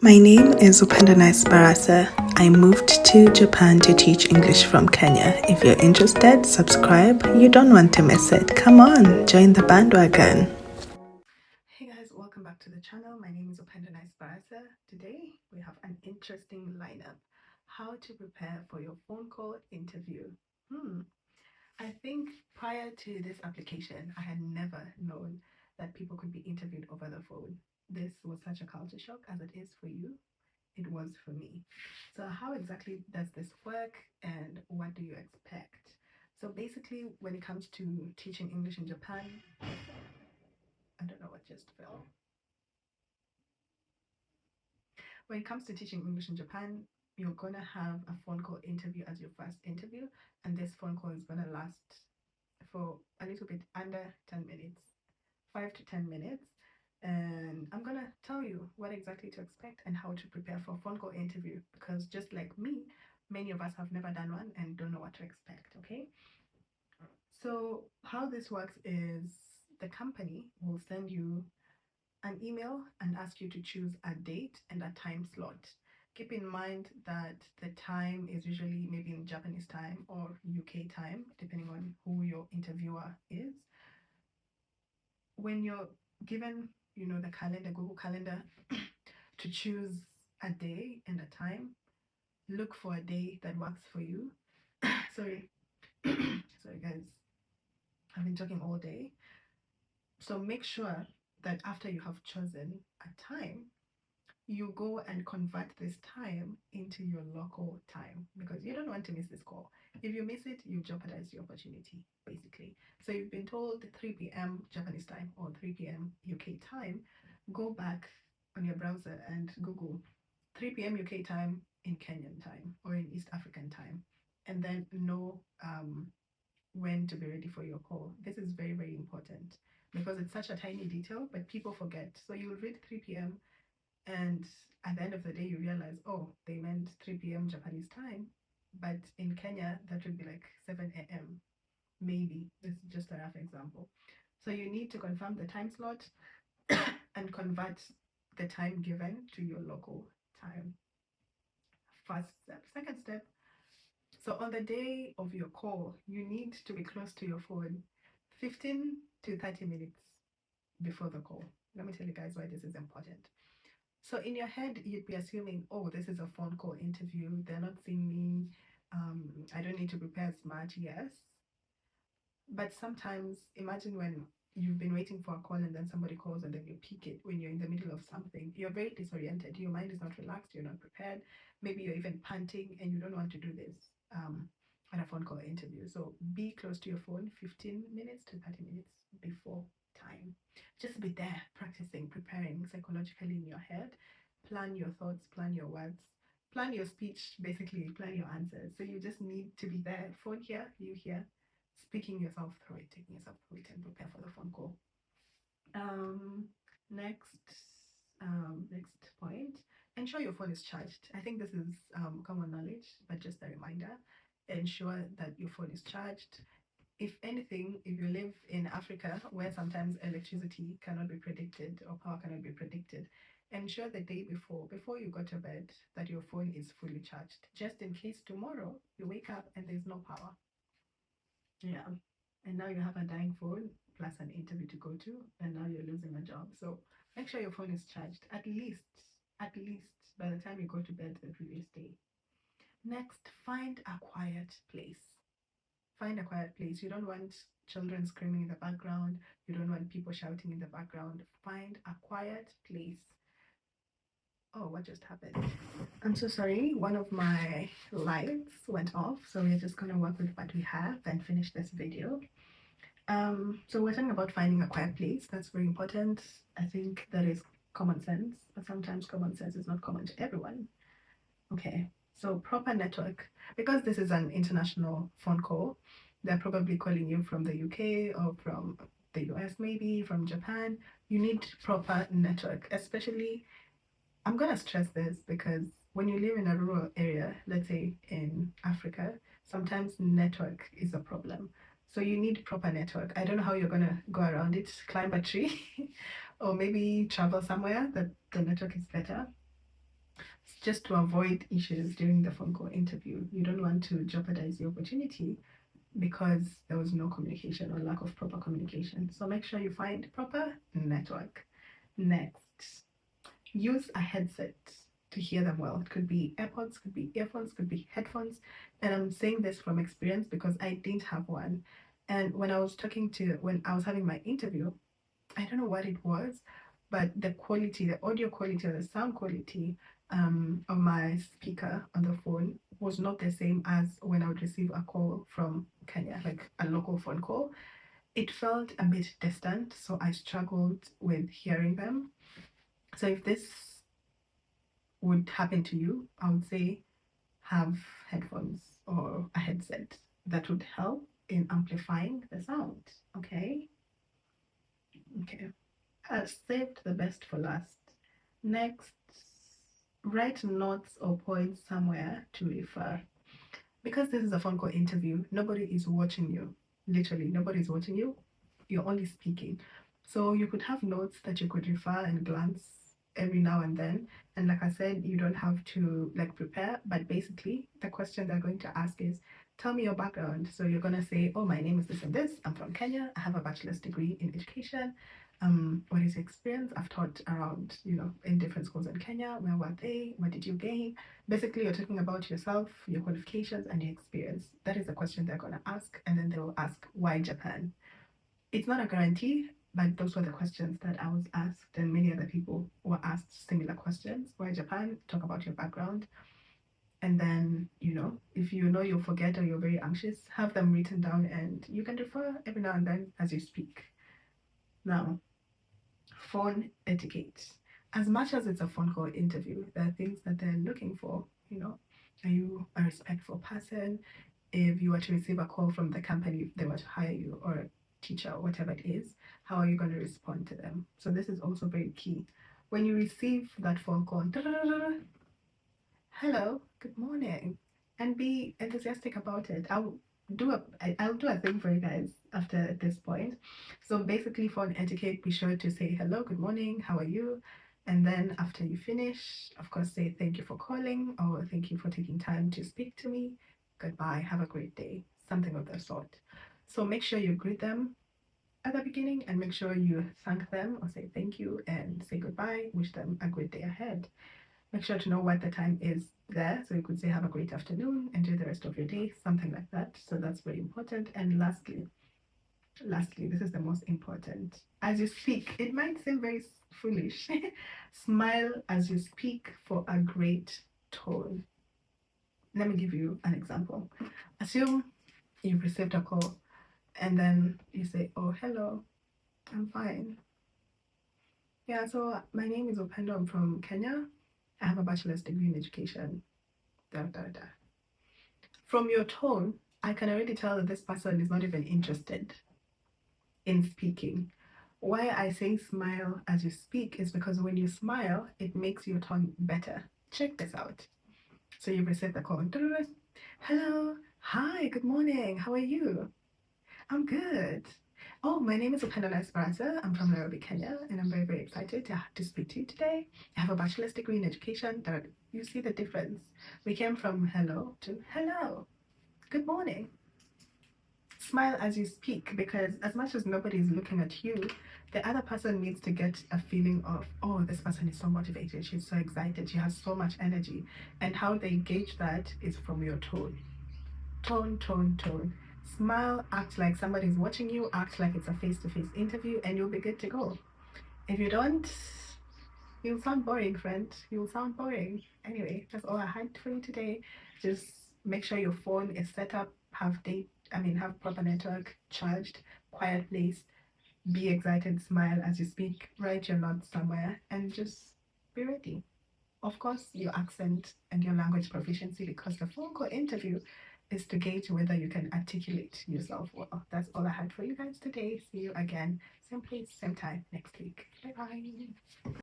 My name is Upendanais Barasa. I moved to Japan to teach English from Kenya. If you're interested, subscribe. You don't want to miss it. Come on, join the bandwagon. Hey guys, welcome back to the channel. My name is Upendanais Barasa. Today we have an interesting lineup. How to prepare for your phone call interview. I think prior to this application, I had never known that people could be interviewed over the phone. This was such a culture shock as it is for you. It was for me. So how exactly does this work and what do you expect? So basically, when it comes to teaching English in Japan, I don't know what just fell. When it comes to teaching English in Japan, you're gonna have a phone call interview as your first interview, and this phone call is gonna last for a little bit under 10 minutes, 5 to 10 minutes. And I'm gonna tell you what exactly to expect and how to prepare for a phone call interview, because just like me, many of us have never done one and don't know what to expect. Okay, so how this works is the company will send you an email and ask you to choose a date and a time slot. Keep in mind that the time is usually maybe in Japanese time or UK time, depending on who your interviewer is. When you're given, the calendar, Google Calendar, to choose a day and a time, look for a day that works for you. Sorry, sorry guys, I've been talking all day. So make sure that after you have chosen a time, you go and convert this time into your local time, because you don't want to miss this call. If you miss it, you jeopardize the opportunity, basically. So you've been told 3 p.m. Japanese time or 3 p.m. UK time. Go back on your browser and Google 3 p.m. UK time in Kenyan time or in East African time, and then know when to be ready for your call. This is very, very important because it's such a tiny detail, but people forget. So you'll read 3 p.m. and at the end of the day, you realize, oh, they meant 3 p.m. Japanese time, but in Kenya, that would be like 7 a.m. Maybe. This is just a rough example. So you need to confirm the time slot and convert the time given to your local time. First step. Second step, so on the day of your call, you need to be close to your phone 15 to 30 minutes before the call. Let me tell you guys why this is important. So in your head, you'd be assuming, oh, this is a phone call interview. They're not seeing me. I don't need to prepare as much. Yes. But sometimes imagine when you've been waiting for a call and then somebody calls and then you pick it when you're in the middle of something. You're very disoriented. Your mind is not relaxed. You're not prepared. Maybe you're even panting and you don't want to do this at a phone call interview. So be close to your phone 15 minutes to 30 minutes before time. Just be there practicing, preparing psychologically in your head. Plan your thoughts, plan your words, plan your speech, basically, plan your answers. So you just need to be there. Phone here, you here, speaking yourself through it, taking yourself through it, and prepare for the phone call. Um, next, next point, ensure your phone is charged. I think this is common knowledge, but just a reminder. Ensure that your phone is charged. If anything, if you live in Africa where sometimes electricity cannot be predicted or power cannot be predicted, ensure the day before you go to bed, that your phone is fully charged, just in case tomorrow you wake up and there's no power. Yeah. And now you have a dying phone plus an interview to go to, and now you're losing a job. So make sure your phone is charged at least by the time you go to bed the previous day. Next, find a quiet place. Find a quiet place. You don't want children screaming in the background. You don't want people shouting in the background. Find a quiet place. Oh, what just happened? I'm so sorry. One of my lights went off. So we're just going to work with what we have and finish this video. So we're talking about finding a quiet place. That's very important. I think that is common sense, but sometimes common sense is not common to everyone. Okay, so proper network. Because this is an international phone call, they're probably calling you from the UK or from the US, maybe from Japan. You need proper network, especially, I'm going to stress this because when you live in a rural area, let's say in Africa, sometimes network is a problem. So you need proper network. I don't know how you're going to go around it, climb a tree or maybe travel somewhere that the network is better. just to avoid issues during the phone call interview. You don't want to jeopardize the opportunity because there was no communication or lack of proper communication. So make sure you find proper network. Next, use a headset to hear them well. It could be AirPods, could be earphones, could be headphones. And I'm saying this from experience because I didn't have one. And when I was having my interview, I don't know what it was, but the quality, the audio quality or the sound quality of my speaker on the phone was not the same as when I would receive a call from Kenya, like a local phone call. It felt a bit distant, so I struggled with hearing them. So if this would happen to you, I would say have headphones or a headset that would help in amplifying the sound. Okay. Okay. Saved the best for last. Next, write notes or points somewhere to refer. Because this is a phone call interview, nobody is watching you. Literally, nobody is watching you. You're only speaking. So you could have notes that you could refer and glance every now and then. And like I said, you don't have to like prepare, but basically the question they're going to ask is, tell me your background. So you're gonna say, oh, my name is this and this. I'm from Kenya. I have a bachelor's degree in education. What is your experience? I've taught around, in different schools in Kenya. Where were they? What did you gain? Basically, you're talking about yourself, your qualifications, and your experience. That is the question they're going to ask. And then they will ask, why Japan? It's not a guarantee, but those were the questions that I was asked. And many other people were asked similar questions. Why Japan? Talk about your background. And then, if you know you'll forget or you're very anxious, have them written down and you can refer every now and then as you speak. Now, phone etiquette. As much as it's a phone call interview, there are things that they're looking for. Are you a respectful person? If you were to receive a call from the company, if they were to hire you, or a teacher, or whatever it is, how are you going to respond to them? So this is also very key. When you receive that phone call, hello, good morning, and be enthusiastic about it. I'll do a thing for you guys after this point. So basically, for an etiquette, be sure to say hello, good morning, how are you? And then after you finish, of course, say thank you for calling or thank you for taking time to speak to me. Goodbye, have a great day, something of the sort. So make sure you greet them at the beginning and make sure you thank them or say thank you and say goodbye, wish them a great day ahead. Make sure to know what the time is there. So you could say, have a great afternoon, enjoy the rest of your day, something like that. So that's very important. And lastly, this is the most important. As you speak, it might seem very foolish. Smile as you speak for a great tone. Let me give you an example. Assume you've received a call and then you say, oh, hello, I'm fine. Yeah, so my name is Opendo. I'm from Kenya. I have a bachelor's degree in education. Da, da, da. From your tone, I can already tell that this person is not even interested in speaking. Why I say smile as you speak is because when you smile, it makes your tone better. Check this out. So you've received the call. Hello, hi, good morning, how are you? I'm good. Oh, my name is Upendo Esperanza. I'm from Nairobi, Kenya, and I'm very, very excited to speak to you today. I have a bachelor's degree in education. That you see the difference. We came from hello to hello. Good morning. Smile as you speak because as much as nobody's looking at you, the other person needs to get a feeling of, oh, this person is so motivated. She's so excited. She has so much energy. And how they gauge that is from your tone. Tone, tone, tone. Smile, act like somebody's watching you, act like it's a face-to-face interview, and you'll be good to go. If you don't, you'll sound boring, friend. You'll sound boring. Anyway, that's all I had for you today. Just make sure your phone is set up, have proper network, charged, quiet place, be excited, smile as you speak, write your notes somewhere, and just be ready. Of course, your accent and your language proficiency, because the phone call interview is to gauge whether you can articulate yourself well. That's all I had for you guys today. See you again, same place, same time next week. Bye bye.